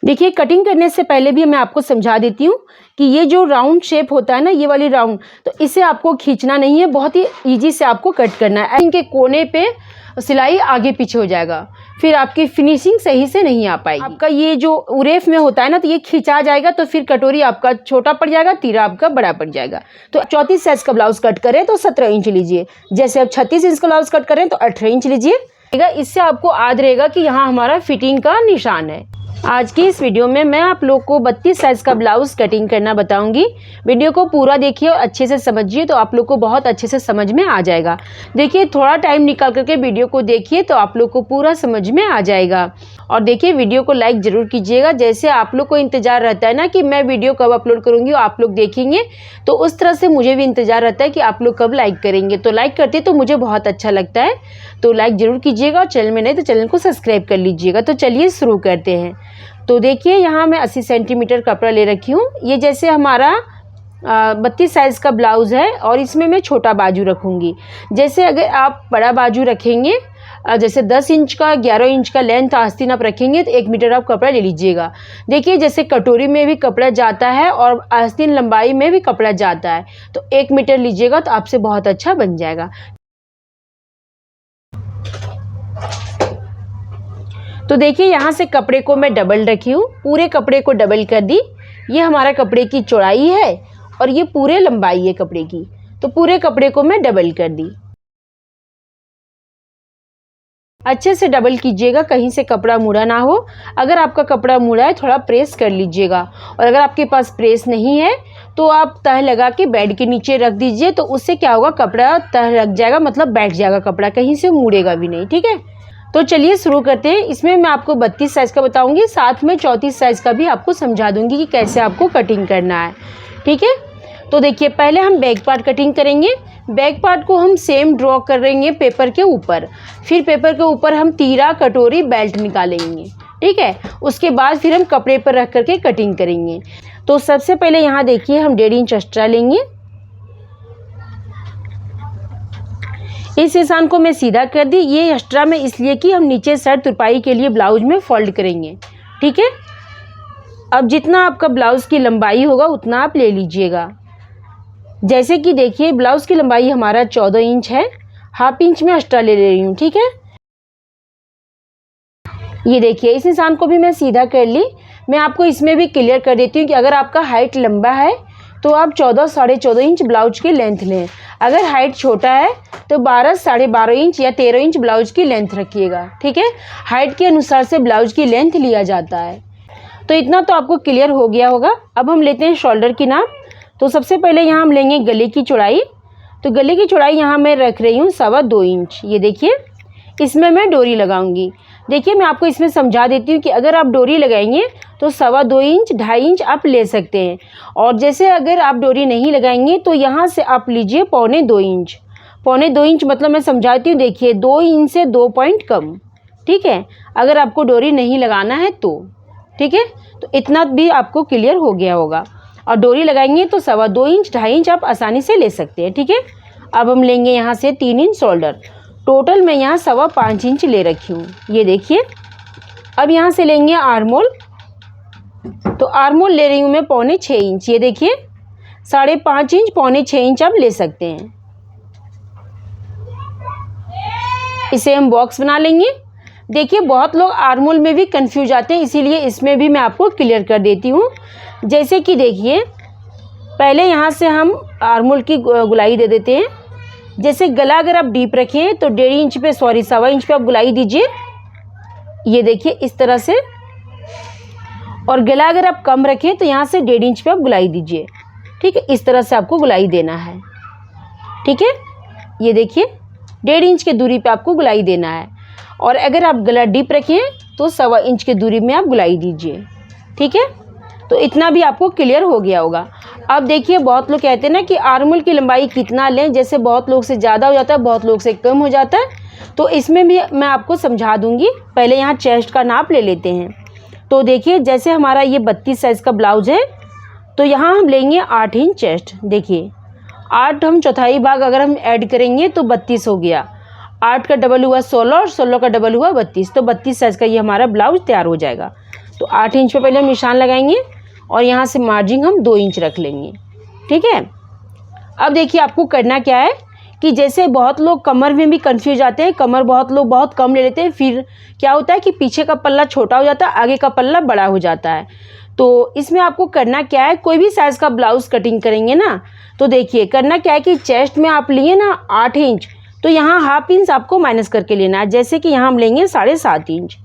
देखिए, कटिंग करने से पहले भी मैं आपको समझा देती हूँ कि ये जो राउंड शेप होता है ना, ये वाली राउंड, तो इसे आपको खींचना नहीं है, बहुत ही ईजी से आपको कट करना है। इनके कोने पे सिलाई आगे पीछे हो जाएगा, फिर आपकी फिनिशिंग सही से नहीं आ पाएगी। आपका ये जो उरेफ में होता है ना, तो ये खिंचा जाएगा, तो फिर कटोरी आपका छोटा पड़ जाएगा, तीरा आपका बड़ा पड़ जाएगा। तो 34 साइज का ब्लाउज कट करें तो 17 इंच लीजिए। जैसे अब 36 इंच का ब्लाउज कट करें तो 18 इंच लीजिए। इससे आपको याद रहेगा कि यहाँ हमारा फिटिंग का निशान है। आज की इस वीडियो में मैं आप लोग को 32 साइज का ब्लाउज कटिंग करना बताऊंगी। वीडियो को पूरा देखिए और अच्छे से समझिए, तो आप लोग को बहुत अच्छे से समझ में आ जाएगा। देखिए, थोड़ा टाइम निकाल करके वीडियो को देखिए तो आप लोग को पूरा समझ में आ जाएगा। और देखिए, वीडियो को लाइक ज़रूर कीजिएगा। जैसे आप लोग को इंतज़ार रहता है ना कि मैं वीडियो कब अपलोड करूँगी, आप लोग देखेंगे, तो उस तरह से मुझे भी इंतज़ार रहता है कि आप लोग कब लाइक करेंगे। तो लाइक करते तो मुझे बहुत अच्छा लगता है, तो लाइक ज़रूर कीजिएगा। और चैनल में नहीं तो चैनल को सब्सक्राइब कर लीजिएगा। तो चलिए शुरू करते हैं। तो देखिए, यहाँ मैं 80 सेंटीमीटर कपड़ा ले रखी हूँ। ये जैसे हमारा 32 साइज़ का ब्लाउज़ है और इसमें मैं छोटा बाजू रखूँगी। जैसे अगर आप बड़ा बाजू रखेंगे, जैसे 10 इंच का 11 इंच का लेंथ आस्तीन आप रखेंगे तो 1 मीटर आप कपड़ा ले लीजिएगा। देखिए, जैसे कटोरी में भी कपड़ा जाता है और आस्तीन लंबाई में भी कपड़ा जाता है, तो 1 मीटर लीजिएगा तो आपसे बहुत अच्छा बन जाएगा। तो देखिए, यहाँ से कपड़े को मैं डबल रखी हूँ, पूरे कपड़े को डबल कर दी। ये हमारा कपड़े की चौड़ाई है और ये पूरे लंबाई है कपड़े की, तो पूरे कपड़े को मैं डबल कर दी। अच्छे से डबल कीजिएगा, कहीं से कपड़ा मुड़ा ना हो। अगर आपका कपड़ा मुड़ा है, थोड़ा प्रेस कर लीजिएगा। और अगर आपके पास प्रेस नहीं है तो आप तह लगा के बेड के नीचे रख दीजिए, तो उससे क्या होगा, कपड़ा तह लग जाएगा, मतलब बैठ जाएगा कपड़ा, कहीं से मुड़ेगा भी नहीं। ठीक है, तो चलिए शुरू करते हैं। इसमें मैं आपको 32 साइज़ का बताऊंगी, साथ में 34 साइज़ का भी आपको समझा दूंगी कि कैसे आपको कटिंग करना है। ठीक है, तो देखिए, पहले हम बैक पार्ट कटिंग करेंगे। बैक पार्ट को हम सेम ड्रॉ करेंगे पेपर के ऊपर, फिर पेपर के ऊपर हम तीरा, कटोरी, बेल्ट निकालेंगे। ठीक है, उसके बाद फिर हम कपड़े पर रख करके कटिंग करेंगे। तो सबसे पहले यहाँ देखिए, हम 1.5 इंच एक्स्ट्रा लेंगे। इस निशान को मैं सीधा कर दी। ये एक्स्ट्रा में इसलिए कि हम नीचे साइड तुरपाई के लिए ब्लाउज में फोल्ड करेंगे। ठीक है, अब जितना आपका ब्लाउज की लंबाई होगा उतना आप ले लीजिएगा। जैसे कि देखिए, ब्लाउज की लंबाई हमारा 14 इंच है, हाफ इंच में एक्स्ट्रा ले रही हूँ। ठीक है, ये देखिए, इस निशान को भी मैं सीधा कर ली। मैं आपको इसमें भी क्लियर कर देती हूँ कि अगर आपका हाइट लंबा है तो आप 14 साढ़े 14 इंच ब्लाउज की लेंथ लें। अगर हाइट छोटा है तो 12 साढ़े 12 इंच या 13 इंच ब्लाउज की लेंथ रखिएगा। ठीक है, हाइट के अनुसार से ब्लाउज की लेंथ लिया जाता है। तो इतना तो आपको क्लियर हो गया होगा। अब हम लेते हैं शोल्डर की नाप। तो सबसे पहले यहाँ हम लेंगे गले की चौड़ाई। तो गले की चौड़ाई यहाँ मैं रख रही हूँ 2.25 इंच। ये देखिए, इसमें मैं डोरी लगाऊंगी। देखिए, मैं आपको इसमें समझा देती हूँ कि अगर आप डोरी लगाएंगे तो 2.25 इंच, 2.5 इंच आप ले सकते हैं। और जैसे अगर आप डोरी नहीं लगाएंगे तो यहाँ से आप लीजिए 2.25 इंच। 2.25 इंच मतलब मैं समझाती हूँ। देखिए, 2 इंच से 2 पॉइंट कम। ठीक है, अगर आपको डोरी नहीं लगाना है तो। ठीक है, तो इतना भी आपको क्लियर हो गया होगा। और डोरी लगाएंगे तो 2.25 इंच, 2.5 इंच आप आसानी से ले सकते हैं। ठीक है, अब हम लेंगे यहाँ से 3 इंच शोल्डर। टोटल मैं यहाँ 5.25 इंच ले रखी हूँ। ये देखिए, अब यहाँ से लेंगे आर्मोल। तो आर्मोल ले रही हूँ मैं 5.25 इंच। ये देखिए, 5.5 इंच, 5.25 इंच आप ले सकते हैं। इसे हम बॉक्स बना लेंगे। देखिए, बहुत लोग आर्मोल में भी कंफ्यूज आते हैं, इसीलिए इसमें भी मैं आपको क्लियर कर देती हूँ। जैसे कि देखिए, पहले यहाँ से हम आर्मोल की गुलाई दे देते हैं। जैसे गला अगर आप डीप रखें तो 1.5 इंच पे 2.25 इंच पे आप गुलाई दीजिए। ये देखिए, इस तरह से। और गला अगर आप कम रखें तो यहाँ से 1.5 इंच पे आप गुलाई दीजिए। ठीक है, इस तरह से आपको गुलाई देना है। ठीक है, ये देखिए, 1.5 इंच की दूरी पे आपको गुलाई देना है। और अगर आप गला डीप रखें तो 2.25 इंच की दूरी में आप गुलाई दीजिए। ठीक है, तो इतना भी आपको क्लियर हो गया होगा। अब देखिए, बहुत लोग कहते हैं ना कि आर्मोल की लंबाई कितना लें। जैसे बहुत लोग से ज़्यादा हो जाता है, बहुत लोग से कम हो जाता है, तो इसमें भी मैं आपको समझा दूंगी। पहले यहाँ चेस्ट का नाप ले लेते हैं। तो देखिए, जैसे हमारा ये 32 साइज़ का ब्लाउज है, तो यहाँ हम लेंगे 8 इंच चेस्ट। देखिए, 8 हम चौथाई भाग अगर हम ऐड करेंगे तो 32 हो गया। 8 का डबल हुआ 16 और 16 का डबल हुआ 32, तो 32 साइज़ का ये हमारा ब्लाउज तैयार हो जाएगा। तो 8 इंच पे पहले हम निशान लगाएंगे और यहाँ से मार्जिन हम 2 इंच रख लेंगे। ठीक है, अब देखिए आपको करना क्या है कि जैसे बहुत लोग कमर में भी कंफ्यूज आते हैं, कमर बहुत लोग बहुत कम ले लेते हैं, फिर क्या होता है कि पीछे का पल्ला छोटा हो जाता है, आगे का पल्ला बड़ा हो जाता है। तो इसमें आपको करना क्या है, कोई भी साइज़ का ब्लाउज़ कटिंग करेंगे ना, तो देखिए करना क्या है कि चेस्ट में आप लिए ना 8 इंच, तो यहाँ हाफ इंच आपको माइनस करके लेना है। जैसे कि यहाँ हम लेंगे 7.5 इंच,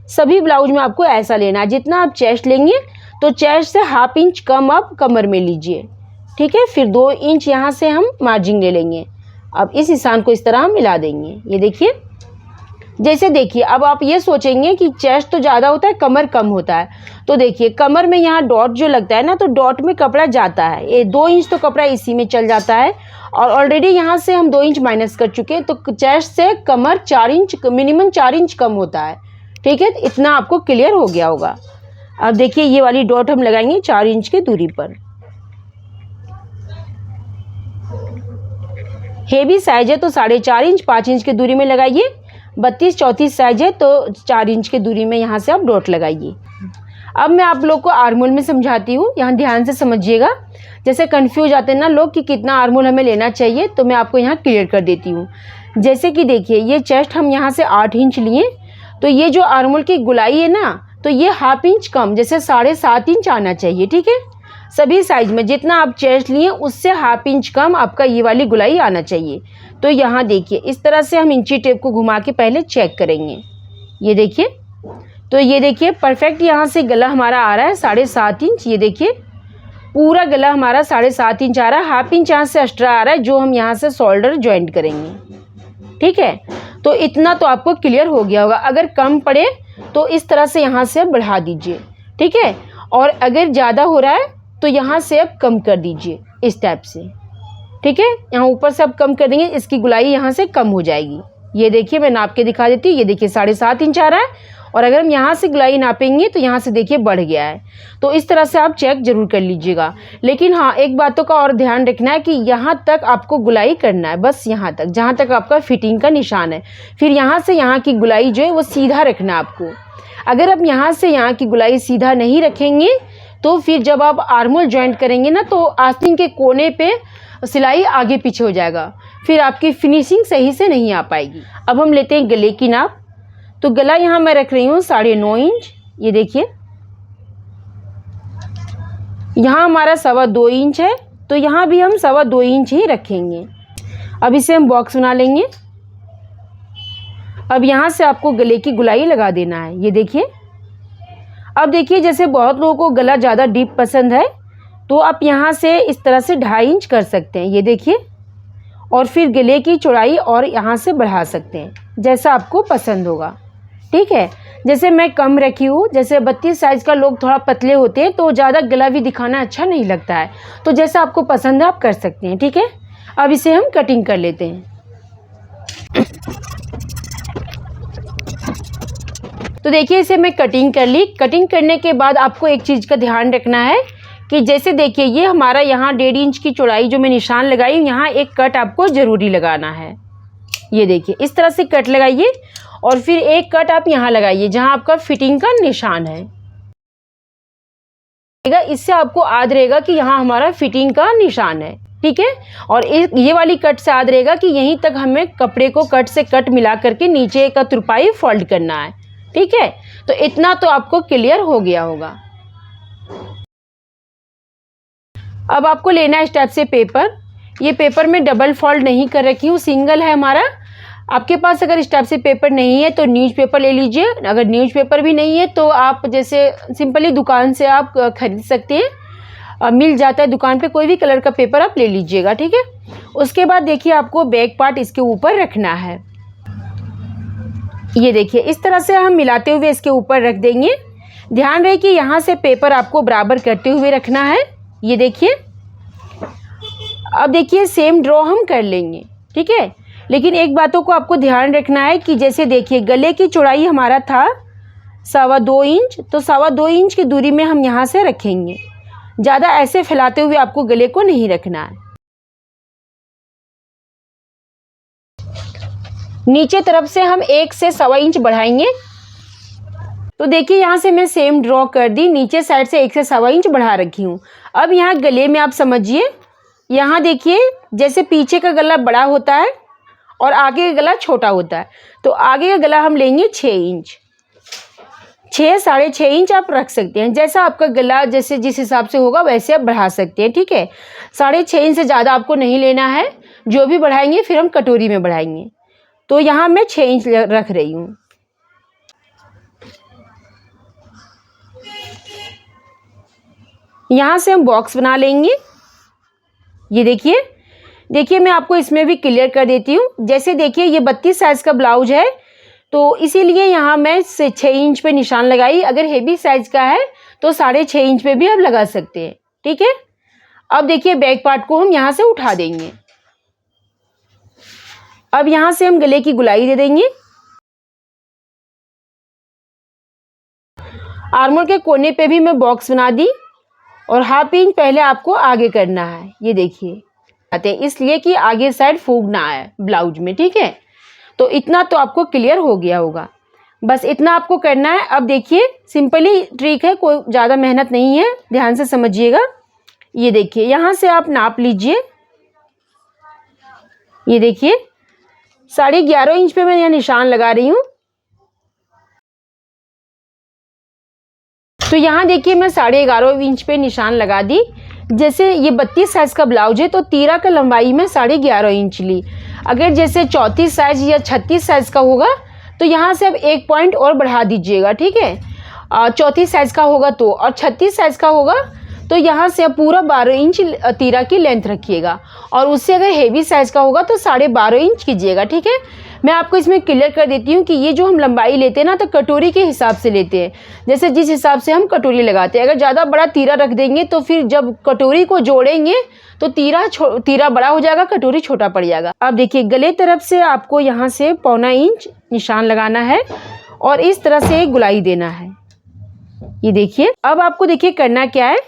सभी ब्लाउज में आपको ऐसा लेना है। जितना आप चेस्ट लेंगे तो चेस्ट से हाफ इंच कम आप कमर में लीजिए। ठीक है, फिर 2 इंच यहाँ से हम मार्जिन ले लेंगे। अब इस निशान को इस तरह हम मिला देंगे। ये देखिए, जैसे देखिए अब आप ये सोचेंगे कि चेस्ट तो ज़्यादा होता है, कमर कम होता है, तो देखिए कमर में यहाँ डॉट जो लगता है ना, तो डॉट में कपड़ा जाता है, ये 2 इंच तो कपड़ा इसी में चल जाता है। और ऑलरेडी यहाँ से हम 2 इंच माइनस कर चुके हैं, तो चेस्ट से कमर 4 इंच मिनिमम 4 इंच कम होता है। ठीक है, इतना आपको क्लियर हो गया होगा। अब देखिए ये वाली डॉट हम लगाएंगे 4 इंच की दूरी पर। हेवी साइज है तो 4.5 इंच 5 इंच की दूरी में लगाइए। 32-34 साइज है तो 4 इंच की दूरी में यहाँ से आप डॉट लगाइए। अब मैं आप लोग को आर्मोल में समझाती हूँ, यहाँ ध्यान से समझिएगा। जैसे कंफ्यूज आते हैं ना लोग कि कितना आर्मोल हमें लेना चाहिए, तो मैं आपको यहाँ क्लियर कर देती हूँ। जैसे कि देखिए ये चेस्ट हम यहाँ से 8 इंच लिए, तो ये जो आर्मोल की गुलाई है ना, तो ये हाफ इंच कम, जैसे 7.5 इंच आना चाहिए। ठीक है, सभी साइज में जितना आप चेस्ट लिए उससे हाफ इंच कम आपका ये वाली गुलाई आना चाहिए। तो यहाँ देखिए इस तरह से हम इंची टेप को घुमा के पहले चेक करेंगे। ये देखिए, तो ये देखिए परफेक्ट यहाँ से गला हमारा आ रहा है 7.5 इंच। ये देखिए पूरा गला हमारा 7.5 इंच आ रहा है। हाफ इंच यहाँ से एक्स्ट्रा आ रहा है जो हम यहाँ से शोल्डर ज्वाइंट करेंगे। ठीक है, तो इतना तो आपको क्लियर हो गया होगा। अगर कम पड़े तो इस तरह से यहाँ से बढ़ा दीजिए। ठीक है, और अगर ज़्यादा हो रहा है तो यहाँ से अब कम कर दीजिए इस टाइप से। ठीक है, यहाँ ऊपर से अब कम कर देंगे, इसकी गुलाई यहाँ से कम हो जाएगी। ये देखिए मैं नाप के दिखा देती हूँ। ये देखिए 7.5 इंच आ रहा है, और अगर हम यहाँ से गुलाई नापेंगे तो यहाँ से देखिए बढ़ गया है। तो इस तरह से आप चेक जरूर कर लीजिएगा। लेकिन हाँ, एक बातों का और ध्यान रखना है कि यहाँ तक आपको गुलाई करना है, बस यहाँ तक, जहाँ तक आपका फिटिंग का निशान है। फिर यहाँ से यहाँ की गुलाई जो है वो सीधा रखना है आपको। अगर आप यहाँ से यहाँ की गुलाई सीधा नहीं रखेंगे तो फिर जब आप आर्मोल ज्वाइंट करेंगे ना, तो आस्तीन के कोने पे सिलाई आगे पीछे हो जाएगा, फिर आपकी फिनिशिंग सही से नहीं आ पाएगी। अब हम लेते हैं गले की नाप। तो गला यहाँ मैं रख रही हूँ 9.5 इंच। ये देखिए यहाँ हमारा 2.25 इंच है, तो यहाँ भी हम 2.25 इंच ही रखेंगे। अब इसे हम बॉक्स बना लेंगे। अब यहाँ से आपको गले की गुलाई लगा देना है। ये देखिए, अब देखिए जैसे बहुत लोगों को गला ज़्यादा डीप पसंद है, तो आप यहाँ से इस तरह से 2.5 इंच कर सकते हैं। ये देखिए, और फिर गले की चौड़ाई और यहाँ से बढ़ा सकते हैं जैसा आपको पसंद होगा। ठीक है, जैसे मैं कम रखी हूँ, जैसे 32 साइज़ का लोग थोड़ा पतले होते हैं तो ज़्यादा गला भी दिखाना अच्छा नहीं लगता है, तो जैसा आपको पसंद है आप कर सकते हैं। ठीक है, अब इसे हम कटिंग कर लेते हैं। तो देखिए इसे मैं कटिंग कर ली। कटिंग करने के बाद आपको एक चीज़ का ध्यान रखना है कि जैसे देखिए ये हमारा यहाँ 1.5 इंच की चौड़ाई जो मैं निशान लगाई, यहाँ एक कट आपको ज़रूरी लगाना है। ये देखिए इस तरह से कट लगाइए, और फिर एक कट आप यहाँ लगाइए जहाँ आपका फिटिंग का निशान है। इससे आपको याद रहेगा कि यहाँ हमारा फिटिंग का निशान है। ठीक है, और ये वाली कट से याद रहेगा कि यहीं तक हमें कपड़े को कट से कट मिला करके नीचे का तुरपाई फोल्ड करना है। ठीक है, तो इतना तो आपको क्लियर हो गया होगा। अब आपको लेना है इस टाइप से पेपर। ये पेपर में डबल फोल्ड नहीं कर रखी हूँ, सिंगल है हमारा। आपके पास अगर इस टाइप से पेपर नहीं है तो न्यूज़पेपर ले लीजिए। अगर न्यूज़पेपर भी नहीं है तो आप जैसे सिंपली दुकान से आप खरीद सकते हैं, मिल जाता है दुकान पे, कोई भी कलर का पेपर आप ले लीजिएगा। ठीक है, उसके बाद देखिए आपको बैक पार्ट इसके ऊपर रखना है। ये देखिए इस तरह से हम मिलाते हुए इसके ऊपर रख देंगे। ध्यान रहे कि यहाँ से पेपर आपको बराबर करते हुए रखना है। ये देखिए, अब देखिए सेम ड्रॉ हम कर लेंगे। ठीक है, लेकिन एक बातों को आपको ध्यान रखना है कि जैसे देखिए गले की चौड़ाई हमारा था 2.25 इंच, तो 2.25 इंच की दूरी में हम यहाँ से रखेंगे। ज़्यादा ऐसे फैलाते हुए आपको गले को नहीं रखना है। नीचे तरफ से हम 1 से 1.25 इंच बढ़ाएंगे। तो देखिए यहाँ से मैं सेम ड्रॉ कर दी, नीचे साइड से 1 से 1.25 इंच बढ़ा रखी हूँ। अब यहाँ गले में आप समझिए, यहाँ देखिए जैसे पीछे का गला बड़ा होता है और आगे का गला छोटा होता है, तो आगे का गला हम लेंगे 6 इंच, 6-6.5 इंच आप रख सकते हैं। जैसा आपका गला जैसे जिस हिसाब से होगा वैसे आप बढ़ा सकते हैं, ठीक है। 6.5 इंच से ज़्यादा आपको नहीं लेना है, जो भी बढ़ाएंगे फिर हम कटोरी में बढ़ाएंगे। तो यहाँ मैं 6 इंच रख रही हूँ। यहाँ से हम बॉक्स बना लेंगे। ये देखिए मैं आपको इसमें भी क्लियर कर देती हूँ। जैसे देखिए ये 32 साइज़ का ब्लाउज है, तो इसीलिए यहाँ मैं 6 इंच पे निशान लगाई। अगर हेवी साइज का है तो 6.5 इंच पे भी आप लगा सकते हैं, ठीक है। अब देखिए बैक पार्ट को हम यहाँ से उठा देंगे। अब यहाँ से हम गले की गुलाई दे देंगे। आर्मोल के कोने पे भी मैं बॉक्स बना दी और 1/2 इंच पहले आपको आगे करना है। ये देखिए आते हैं इसलिए कि आगे साइड फूग ना आए ब्लाउज में, ठीक है। तो इतना तो आपको क्लियर हो गया होगा, बस इतना आपको करना है। अब देखिए सिंपली ट्रिक है, कोई ज़्यादा मेहनत नहीं है, ध्यान से समझिएगा। ये देखिए यहाँ से आप नाप लीजिए। ये देखिए 11.5 इंच पे मैं यहाँ निशान लगा रही हूँ। तो यहाँ देखिए मैं 11.5 इंच पे निशान लगा दी। जैसे ये 32 साइज़ का ब्लाउज है तो तीरा का लंबाई में 11.5 इंच ली। अगर जैसे 34 साइज़ या 36 साइज़ का होगा तो यहाँ से अब 1 पॉइंट और बढ़ा दीजिएगा, ठीक है। 34 साइज़ का होगा तो, और 36 साइज़ का होगा तो यहाँ से अब पूरा 12 इंच तीरा की लेंथ रखिएगा। और उससे अगर हेवी साइज़ का होगा तो 12.5 इंच कीजिएगा, ठीक है। मैं आपको इसमें क्लियर कर देती हूँ कि ये जो हम लंबाई लेते हैं ना तो कटोरी के हिसाब से लेते हैं, जैसे जिस हिसाब से हम कटोरी लगाते हैं। अगर ज़्यादा बड़ा तीरा रख देंगे तो फिर जब कटोरी को जोड़ेंगे तो तीरा बड़ा हो जाएगा, कटोरी छोटा पड़ जाएगा। अब देखिए गले तरफ से आपको यहाँ से 1.25 इंच निशान लगाना है और इस तरह से गुलाई देना है। ये देखिए अब आपको देखिए करना क्या है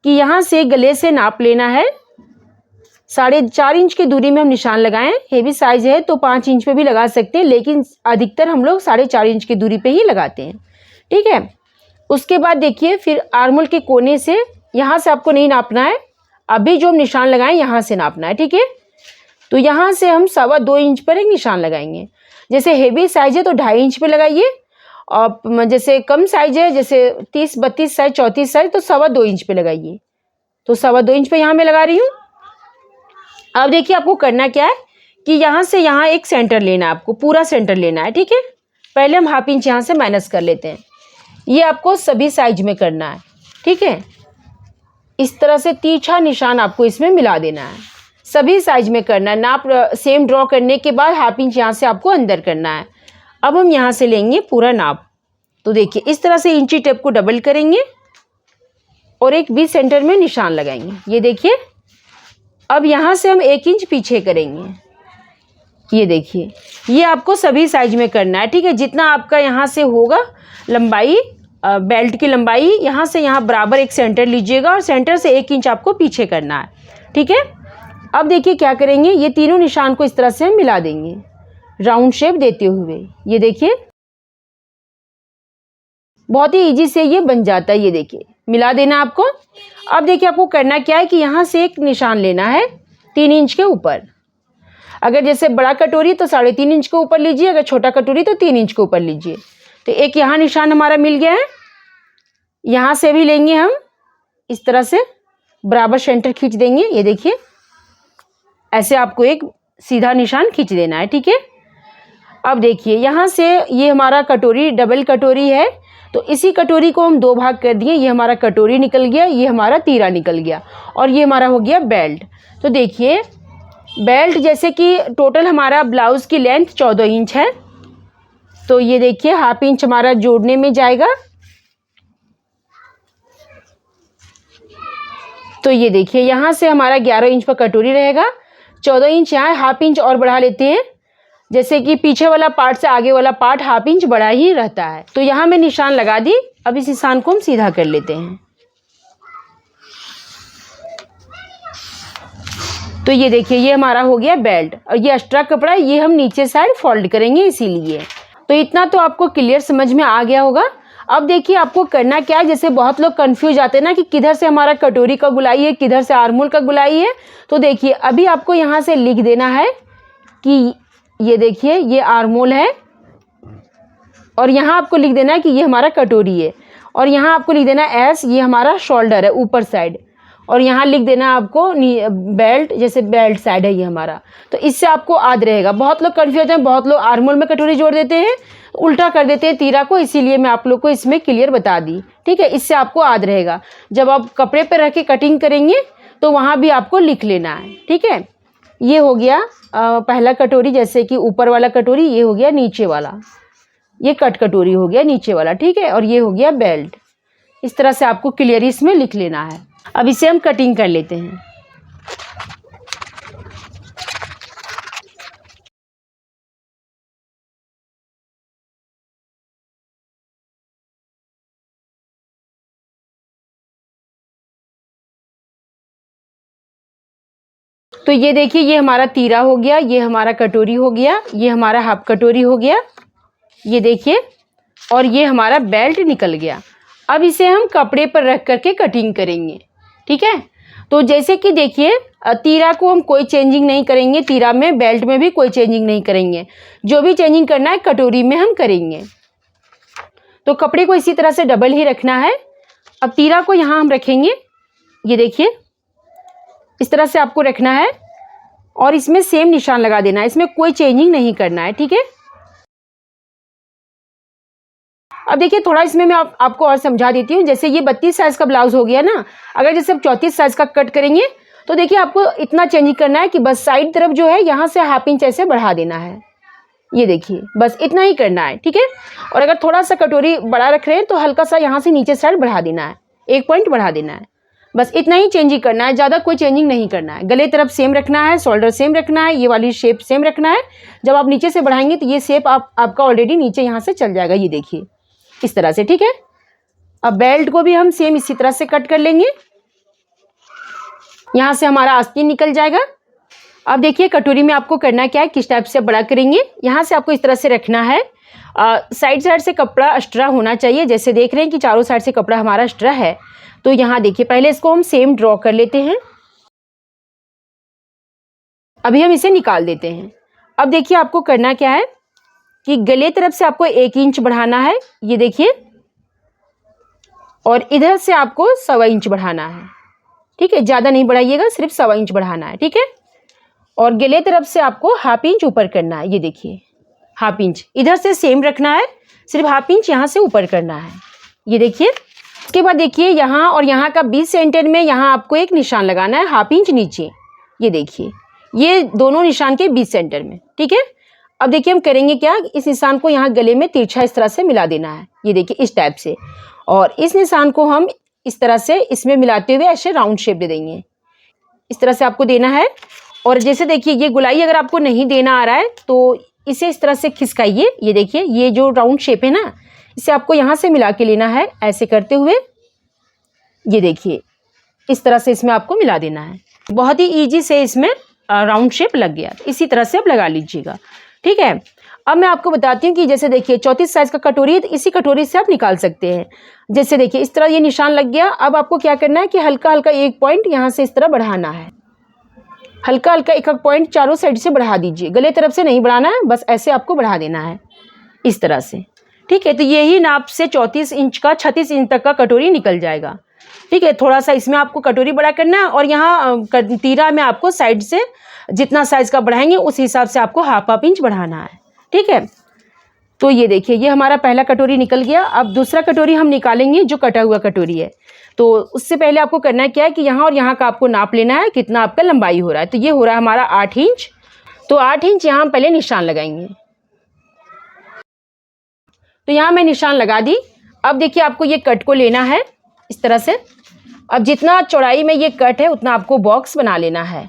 कि यहाँ से गले से नाप लेना है। 4.5 इंच की दूरी में हम निशान लगाएं। हेवी साइज है तो 5 इंच पे भी लगा सकते हैं, लेकिन अधिकतर हम लोग 4.5 इंच की दूरी पे ही लगाते हैं, ठीक है। उसके बाद देखिए फिर आर्मोल के कोने से यहाँ से आपको नहीं नापना है, अभी जो हम निशान लगाएं यहाँ से नापना है, ठीक है। तो यहाँ से हम 2.25 इंच पर एक निशान लगाएंगे। जैसे हेवी साइज है तो 2.5 इंच पे लगाइए, और जैसे कम साइज है जैसे 30-32 साइज 34 साइज तो 2.25 इंच पे लगाइए। तो 2.25 इंच पे यहाँ मैं लगा रही हूँ। अब देखिए आपको करना क्या है कि यहाँ से यहाँ एक सेंटर लेना है, आपको पूरा सेंटर लेना है, ठीक है। पहले हम 1/2 इंच यहाँ से माइनस कर लेते हैं। ये आपको सभी साइज में करना है, ठीक है। इस तरह से तिरछा निशान आपको इसमें मिला देना है, सभी साइज में करना है। नाप सेम ड्रॉ करने के बाद 1/2 इंच यहाँ से आपको अंदर करना है। अब हम यहाँ से लेंगे पूरा नाप। तो देखिए इस तरह से इंची टेप को डबल करेंगे और एक बीच सेंटर में निशान लगाएंगे। ये देखिए अब यहाँ से हम 1 इंच पीछे करेंगे। ये देखिए ये आपको सभी साइज में करना है, ठीक है। जितना आपका यहाँ से होगा लंबाई, बेल्ट की लंबाई, यहाँ से यहाँ बराबर एक सेंटर लीजिएगा और सेंटर से 1 इंच आपको पीछे करना है, ठीक है। अब देखिए क्या करेंगे, ये तीनों निशान को इस तरह से हम मिला देंगे राउंड शेप देते हुए। ये देखिए बहुत ही इजी से ये बन जाता है। ये देखिए मिला देना आपको। अब देखिए आपको करना क्या है कि यहाँ से एक निशान लेना है 3 इंच के ऊपर। अगर जैसे बड़ा कटोरी तो 3.5 इंच के ऊपर लीजिए, अगर छोटा कटोरी तो 3 इंच के ऊपर लीजिए। तो एक यहाँ निशान हमारा मिल गया है। यहाँ से भी लेंगे हम इस तरह से बराबर सेंटर खींच देंगे। ये देखिए ऐसे आपको एक सीधा निशान खींच देना है, ठीक है। अब देखिए यहाँ से ये हमारा कटोरी डबल कटोरी है, तो इसी कटोरी को हम 2 भाग कर दिए। ये हमारा कटोरी निकल गया, ये हमारा तीरा निकल गया और ये हमारा हो गया बेल्ट। तो देखिए बेल्ट जैसे कि टोटल हमारा ब्लाउज़ की लेंथ 14 इंच है, तो ये देखिए 1/2 इंच हमारा जोड़ने में जाएगा। तो ये देखिए यहाँ से हमारा 11 इंच पर कटोरी रहेगा, 14 इंच यहाँ 1/2 इंच और बढ़ा लेते हैं। जैसे कि पीछे वाला पार्ट से आगे वाला पार्ट 1/2 इंच बड़ा ही रहता है। तो यहाँ मैं निशान लगा दी। अब इस निशान को हम सीधा कर लेते हैं। तो ये देखिए ये हमारा हो गया बेल्ट, और ये एक्स्ट्रा कपड़ा ये हम नीचे साइड फोल्ड करेंगे इसीलिए। तो इतना तो आपको क्लियर समझ में आ गया होगा। अब देखिए आपको करना क्या है, जैसे बहुत लोग कंफ्यूज आते हैं ना कि किधर से हमारा कटोरी का गुलाई है, किधर से आर्मोल का गुलाई है। तो देखिए अभी आपको यहाँ से लिख देना है कि ये देखिए ये आर्मोल है, और यहाँ आपको लिख देना है कि ये हमारा कटोरी है, और यहाँ आपको लिख देना है एस, ये हमारा शोल्डर है ऊपर साइड, और यहाँ लिख देना आपको बेल्ट, जैसे बेल्ट साइड है ये हमारा। तो इससे आपको याद रहेगा। बहुत लोग कन्फ्यूज हैं, बहुत लोग आर्मोल में कटोरी जोड़ देते हैं, उल्टा कर देते हैं तीरा को, इसीलिए मैं आप लोग को इसमें क्लियर बता दी। ठीक है, इससे आपको याद रहेगा। जब आप कपड़े पर रख के कटिंग करेंगे तो वहाँ भी आपको लिख लेना है। ठीक है, ये हो गया पहला कटोरी, जैसे कि ऊपर वाला कटोरी, ये हो गया नीचे वाला, ये कट कटोरी हो गया नीचे वाला। ठीक है, और ये हो गया बेल्ट। इस तरह से आपको क्लियर इसमें लिख लेना है। अब इसे हम कटिंग कर लेते हैं। तो ये देखिए ये हमारा तीरा हो गया, ये हमारा कटोरी हो गया, ये हमारा हाफ कटोरी हो गया, ये देखिए, और ये हमारा बेल्ट निकल गया। अब इसे हम कपड़े पर रख करके कटिंग करेंगे। ठीक है, तो जैसे कि देखिए तीरा को हम कोई चेंजिंग नहीं करेंगे, तीरा में बेल्ट में भी कोई चेंजिंग नहीं करेंगे। जो भी चेंजिंग करना है कटोरी में हम करेंगे। तो कपड़े को इसी तरह से डबल ही रखना है। अब तीरा को यहाँ हम रखेंगे, ये देखिए इस तरह से आपको रखना है, और इसमें सेम निशान लगा देना है, इसमें कोई चेंजिंग नहीं करना है। ठीक है, अब देखिए थोड़ा इसमें मैं आपको और समझा देती हूँ। जैसे ये 32 साइज का ब्लाउज हो गया ना, अगर जैसे आप 34 साइज का कट करेंगे तो देखिए आपको इतना चेंजिंग करना है कि बस साइड तरफ जो है यहाँ से ½ इंच ऐसे बढ़ा देना है। ये देखिए बस इतना ही करना है। ठीक है, और अगर थोड़ा सा कटोरी बड़ा रख रहे हैं तो हल्का सा यहाँ से नीचे साइड बढ़ा देना है, 1 पॉइंट बढ़ा देना है। बस इतना ही चेंजिंग करना है, ज़्यादा कोई चेंजिंग नहीं करना है। गले तरफ सेम रखना है, शोल्डर सेम रखना है, ये वाली शेप सेम रखना है। जब आप नीचे से बढ़ाएंगे तो ये शेप आपका ऑलरेडी नीचे यहाँ से चल जाएगा, ये देखिए इस तरह से। ठीक है, अब बेल्ट को भी हम सेम इसी तरह से कट कर लेंगे, यहाँ से हमारा आस्तीन निकल जाएगा। अब देखिए कटोरी में आपको करना क्या है, किस टाइप से बड़ा करेंगे। यहाँ से आपको इस तरह से रखना है, साइड से कपड़ा एक्स्ट्रा होना चाहिए। जैसे देख रहे हैं कि चारों साइड से कपड़ा हमारा एक्स्ट्रा है, तो यहाँ देखिए पहले इसको हम सेम ड्रॉ कर लेते हैं। अभी हम इसे निकाल देते हैं। अब देखिए आपको करना क्या है कि गले तरफ से आपको 1 इंच बढ़ाना है, ये देखिए, और इधर से आपको 1.25 इंच बढ़ाना है। ठीक है, ज़्यादा नहीं बढ़ाइएगा, सिर्फ 1.25 इंच बढ़ाना है। ठीक है, और गले तरफ से आपको ½ इंच ऊपर करना है, ये देखिए ½ इंच। इधर से सेम रखना है, सिर्फ ½ इंच यहाँ से ऊपर करना है, ये देखिए। उसके बाद देखिए यहाँ और यहाँ का बीच सेंटर में यहाँ आपको एक निशान लगाना है ½ इंच नीचे, ये देखिए, ये दोनों निशान के बीच सेंटर में। ठीक है, अब देखिए हम करेंगे क्या, इस निशान को यहाँ गले में तिरछा इस तरह से मिला देना है, ये देखिए इस टाइप से, और इस निशान को हम इस तरह से इसमें मिलाते हुए ऐसे राउंड शेप दे देंगे, इस तरह से आपको देना है। और जैसे देखिए ये गुलाई अगर आपको नहीं देना आ रहा है तो इसे इस तरह से खिसकाइए, ये देखिए ये जो राउंड शेप है ना, इसे आपको यहाँ से मिला के लेना है ऐसे करते हुए, ये देखिए इस तरह से इसमें आपको मिला देना है। बहुत ही ईजी से इसमें राउंड शेप लग गया, इसी तरह से आप लगा लीजिएगा। ठीक है, अब मैं आपको बताती हूँ कि जैसे देखिए 34 साइज का कटोरी है, तो इसी कटोरी से आप निकाल सकते हैं। जैसे देखिए इस तरह ये निशान लग गया। अब आपको क्या करना है कि हल्का हल्का 1 पॉइंट यहाँ से इस तरह बढ़ाना है, हल्का हल्का 1 पॉइंट चारों साइड से बढ़ा दीजिए, गले तरफ से नहीं बढ़ाना है, बस ऐसे आपको बढ़ा देना है इस तरह से। ठीक है, तो यही नाप से 34 इंच का 36 इंच तक का कटोरी निकल जाएगा। ठीक है, थोड़ा सा इसमें आपको कटोरी बड़ा करना है, और यहाँ तीरा में आपको साइड से जितना साइज का बढ़ाएंगे उस हिसाब से आपको ½ इंच बढ़ाना है। ठीक है, तो ये देखिए ये हमारा पहला कटोरी निकल गया। अब दूसरा कटोरी हम निकालेंगे जो कटा हुआ कटोरी है। तो उससे पहले आपको करना क्या है कि यहाँ और यहाँ का आपको नाप लेना है, कितना आपका लंबाई हो रहा है। तो ये हो रहा है हमारा 8 इंच, तो 8 इंच यहाँ हम पहले निशान लगाएंगे। तो यहाँ मैं निशान लगा दी। अब देखिए आपको ये कट को लेना है इस तरह से। अब जितना चौड़ाई में ये कट है उतना आपको बॉक्स बना लेना है।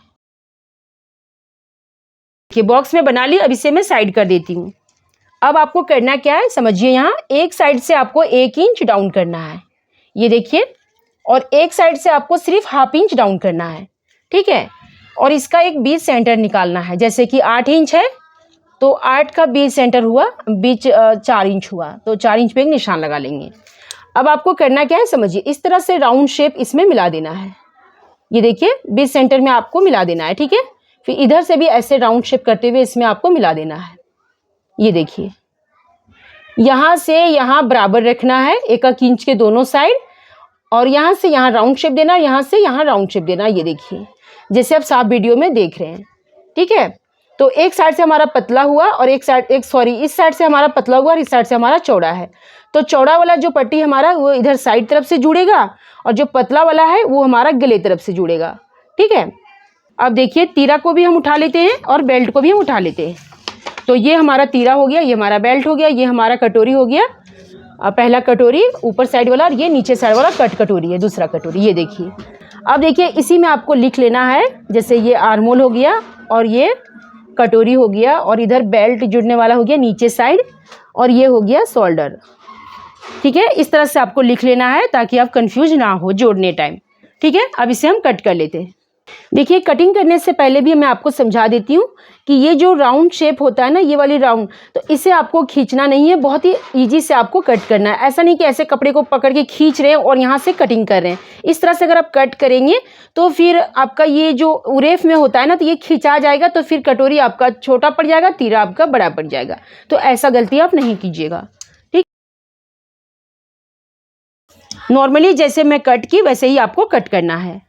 ये बॉक्स में बना ली। अब इसे मैं साइड कर देती हूँ। अब आपको करना क्या है समझिए, यहाँ एक साइड से आपको 1 इंच डाउन करना है, ये देखिए, और एक साइड से आपको सिर्फ ½ इंच डाउन करना है। ठीक है, और इसका एक बीच सेंटर निकालना है। जैसे कि 8 इंच है तो 8 का बीच सेंटर हुआ, बीच 4 इंच हुआ, तो 4 इंच पे एक निशान लगा लेंगे। अब आपको करना क्या है समझिए, इस तरह से राउंड शेप इसमें मिला देना है। ये देखिए बीच सेंटर में आपको मिला देना है, ठीक है। फिर इधर से भी ऐसे राउंड शेप करते हुए इसमें आपको मिला देना है। ये देखिए यहाँ से यहाँ बराबर रखना है 1 इंच के दोनों साइड, और यहाँ से यहाँ राउंड शेप देना, यहाँ से यहाँ राउंड शेप देना। ये देखिए जैसे आप साफ वीडियो में देख रहे हैं, ठीक है। तो एक साइड से हमारा पतला हुआ और इस साइड से हमारा पतला हुआ और इस साइड से हमारा चौड़ा है। तो चौड़ा वाला जो पट्टी हमारा वो इधर साइड तरफ से जुड़ेगा और जो पतला वाला है वो हमारा गले तरफ से जुड़ेगा, ठीक है। अब देखिए तीरा को भी हम उठा लेते हैं और बेल्ट को भी हम उठा लेते हैं। तो ये हमारा तीरा हो गया, ये हमारा बेल्ट हो गया, ये हमारा कटोरी हो गया, पहला कटोरी ऊपर साइड वाला, और ये नीचे साइड वाला कटोरी है, दूसरा कटोरी। ये देखिए अब देखिए इसी में आपको लिख लेना है, जैसे ये आर्मोल हो गया और ये कटोरी हो गया और इधर बेल्ट जुड़ने वाला हो गया नीचे साइड, और ये हो गया शोल्डर, ठीक है। इस तरह से आपको लिख लेना है ताकि आप कंफ्यूज ना हो जोड़ने टाइम, ठीक है। अब इसे हम कट कर लेते हैं। देखिए कटिंग करने से पहले भी मैं आपको समझा देती हूँ कि ये जो राउंड शेप होता है ना, ये वाली राउंड, तो इसे आपको खींचना नहीं है, बहुत ही इजी से आपको कट करना है। ऐसा नहीं कि ऐसे कपड़े को पकड़ के खींच रहे हैं और यहाँ से कटिंग कर रहे हैं। इस तरह से अगर आप कट करेंगे तो फिर आपका ये जो उरेफ में होता है ना, तो ये खिंचा जाएगा, तो फिर कटोरी आपका छोटा पड़ जाएगा, तीरा आपका बड़ा पड़ जाएगा। तो ऐसा गलती आप नहीं कीजिएगा, ठीक। नॉर्मली जैसे मैं कट की वैसे ही आपको कट करना है।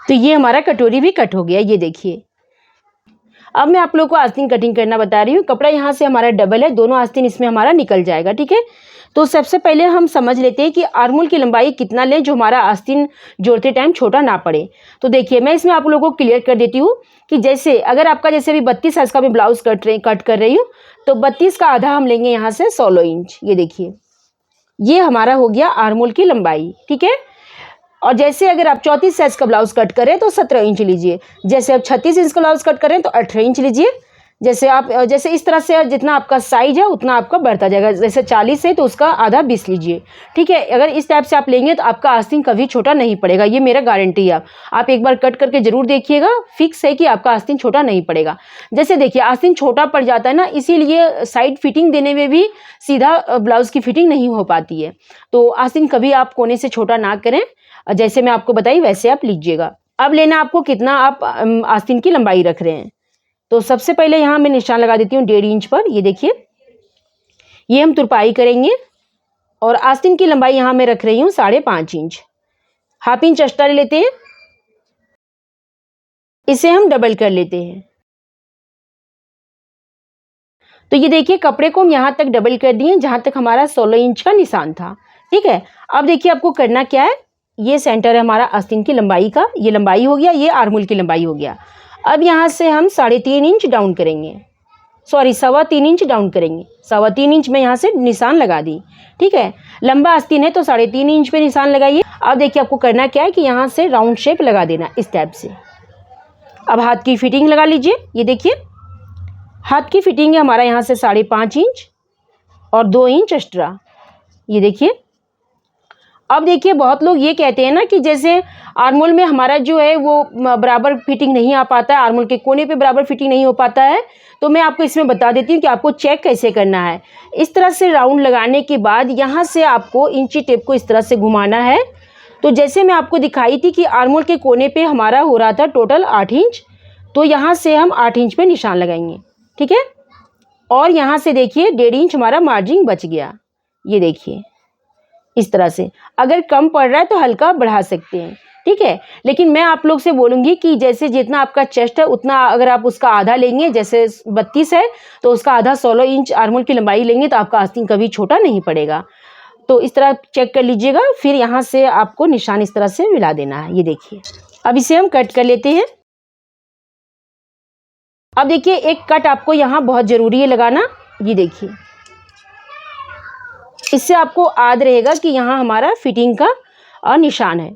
तो ये हमारा कटोरी भी कट हो गया, ये देखिए। अब मैं आप लोगों को आस्तीन कटिंग करना बता रही हूँ। कपड़ा यहाँ से हमारा डबल है, दोनों आस्तीन इसमें हमारा निकल जाएगा, ठीक है। तो सबसे पहले हम समझ लेते हैं कि आर्मोल की लंबाई कितना लें जो हमारा आस्तीन जोड़ते टाइम छोटा ना पड़े। तो देखिए मैं इसमें आप लोगों को क्लियर कर देती हूँ कि जैसे अगर आपका जैसे अभी 32 साइज का मैं ब्लाउज कट कर रही हूँ, तो 32 का आधा हम लेंगे यहाँ से 16 इंच। ये देखिए ये हमारा हो गया आर्मोल की लंबाई, ठीक है। और जैसे अगर आप 34 साइज का ब्लाउज कट करें तो 17 इंच लीजिए, जैसे आप 36 इंच का ब्लाउज कट करें तो 18 इंच लीजिए। जैसे इस तरह से जितना आपका साइज है उतना आपका बढ़ता जाएगा। जैसे 40 है तो उसका आधा 20 लीजिए, ठीक है। अगर इस टाइप से आप लेंगे तो आपका आस्तीन कभी छोटा नहीं पड़ेगा, ये मेरा गारंटी है। आप एक बार कट करके जरूर देखिएगा, फिक्स है कि आपका आस्तीन छोटा नहीं पड़ेगा। जैसे देखिए आस्तीन छोटा पड़ जाता है ना, इसीलिए साइड फिटिंग देने में भी सीधा ब्लाउज की फिटिंग नहीं हो पाती है। तो आस्तीन कभी आप कोने से छोटा ना करें, जैसे मैं आपको बताई वैसे आप लीजिएगा। अब लेना आपको कितना आप आस्तीन की लंबाई रख रहे हैं। तो सबसे पहले यहाँ मैं निशान लगा देती हूँ 1.5 इंच पर। ये देखिए ये हम तुरपाई करेंगे और आस्तीन की लंबाई यहाँ मैं रख रही हूँ 5.5 इंच। हाफ इंच एक्स्ट्रा ले लेते हैं, इसे हम डबल कर लेते हैं। तो ये देखिए कपड़े को हम यहाँ तक डबल कर दिए जहाँ तक हमारा 16 इंच का निशान था, ठीक है। अब देखिए आपको करना क्या है, ये सेंटर है हमारा आस्तीन की लंबाई का, ये लंबाई हो गया, ये आर्मोल की लंबाई हो गया। अब यहाँ से हम 3.5 इंच डाउन करेंगे, सॉरी 3.25 इंच डाउन करेंगे। 3.25 इंच में यहाँ से निशान लगा दी, ठीक है। लंबा आस्तीन है तो 3.5 इंच पे निशान लगाइए। अब देखिए आपको करना क्या है कि यहाँ से राउंड शेप लगा देना इस टाइप से। अब हाथ की फिटिंग लगा लीजिए। ये देखिए हाथ की फिटिंग है हमारा यहाँ से 5.5 इंच और 2 इंच एक्स्ट्रा। ये देखिए अब देखिए बहुत लोग ये कहते हैं ना कि जैसे आर्मोल में हमारा जो है वो बराबर फिटिंग नहीं आ पाता है, आर्मोल के कोने पे बराबर फिटिंग नहीं हो पाता है। तो मैं आपको इसमें बता देती हूँ कि आपको चेक कैसे करना है। इस तरह से राउंड लगाने के बाद यहाँ से आपको इंची टेप को इस तरह से घुमाना है। तो जैसे मैं आपको दिखाई थी कि आर्मोल के कोने पे हमारा हो रहा था टोटल 8 इंच, तो यहाँ से हम 8 इंच पे निशान लगाएंगे, ठीक है। और यहाँ से देखिए 1.5 इंच हमारा मार्जिन बच गया। ये देखिए इस तरह से अगर कम पड़ रहा है तो हल्का बढ़ा सकते हैं, ठीक है। लेकिन मैं आप लोग से बोलूँगी कि जैसे जितना आपका चेस्ट है उतना अगर आप उसका आधा लेंगे, जैसे 32 है तो उसका आधा 16 इंच आर्मोल की लंबाई लेंगे तो आपका आस्तीन कभी छोटा नहीं पड़ेगा। तो इस तरह चेक कर लीजिएगा, फिर यहाँ से आपको निशान इस तरह से मिला देना है। ये देखिए अब इसे हम कट कर लेते हैं। अब देखिए एक कट आपको यहाँ बहुत ज़रूरी है लगाना। ये देखिए इससे आपको याद रहेगा कि यहाँ हमारा फिटिंग का निशान है।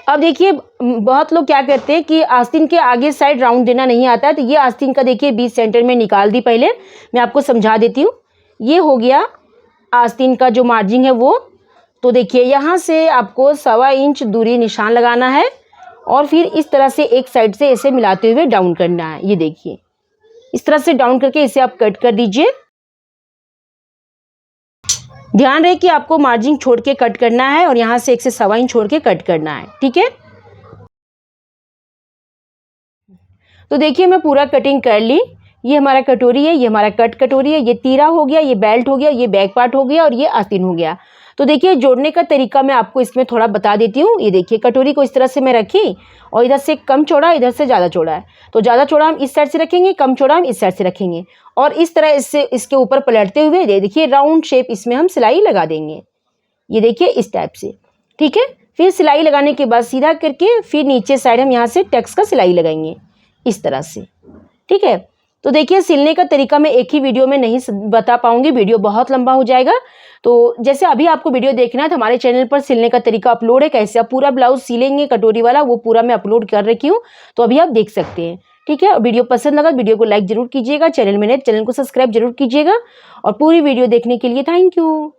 अब देखिए बहुत लोग क्या करते हैं कि आस्तीन के आगे साइड राउंड देना नहीं आता है, तो ये आस्तीन का देखिए बीच सेंटर में निकाल दी। पहले मैं आपको समझा देती हूँ। ये हो गया आस्तीन का जो मार्जिन है वो। तो देखिए यहाँ से आपको 1.25 इंच दूरी निशान लगाना है और फिर इस तरह से एक साइड से ऐसे मिलाते हुए डाउन करना है। ये देखिए इस तरह से डाउन करके इसे आप कट कर दीजिए। ध्यान रहे कि आपको मार्जिन छोड़ के कट करना है और यहाँ से 1 से 1.25 इंच छोड़ के कट करना है, ठीक है। तो देखिए मैं पूरा कटिंग कर ली। ये हमारा कटोरी है, ये हमारा कट कटोरी है, ये तीरा हो गया, ये बेल्ट हो गया, ये बैक पार्ट हो गया और ये आस्तीन हो गया। तो देखिए जोड़ने का तरीका मैं आपको इसमें थोड़ा बता देती हूँ। ये देखिए कटोरी को इस तरह से मैं रखी और इधर से कम चौड़ा, इधर से ज़्यादा चौड़ा है, तो ज़्यादा चौड़ा हम इस साइड से रखेंगे, कम चौड़ा हम इस साइड से रखेंगे और इस तरह इससे इसके ऊपर पलटते हुए देखिए राउंड शेप इसमें हम सिलाई लगा देंगे। ये देखिए इस टाइप से, ठीक है। फिर सिलाई लगाने के बाद सीधा करके फिर नीचे साइड हम यहाँ से टक्स का सिलाई लगाएंगे इस तरह से, ठीक है। तो देखिए सिलने का तरीका मैं एक ही वीडियो में नहीं बता पाऊंगी, वीडियो बहुत लंबा हो जाएगा। तो जैसे अभी आपको वीडियो देखना है तो हमारे चैनल पर सिलने का तरीका अपलोड है, कैसे आप पूरा ब्लाउज सिलेंगे कटोरी वाला, वो पूरा मैं अपलोड कर रखी हूँ, तो अभी आप देख सकते हैं, ठीक है। वीडियो पसंद लगा वीडियो को लाइक जरूर कीजिएगा, चैनल में नए चैनल को सब्सक्राइब जरूर कीजिएगा और पूरी वीडियो देखने के लिए थैंक यू।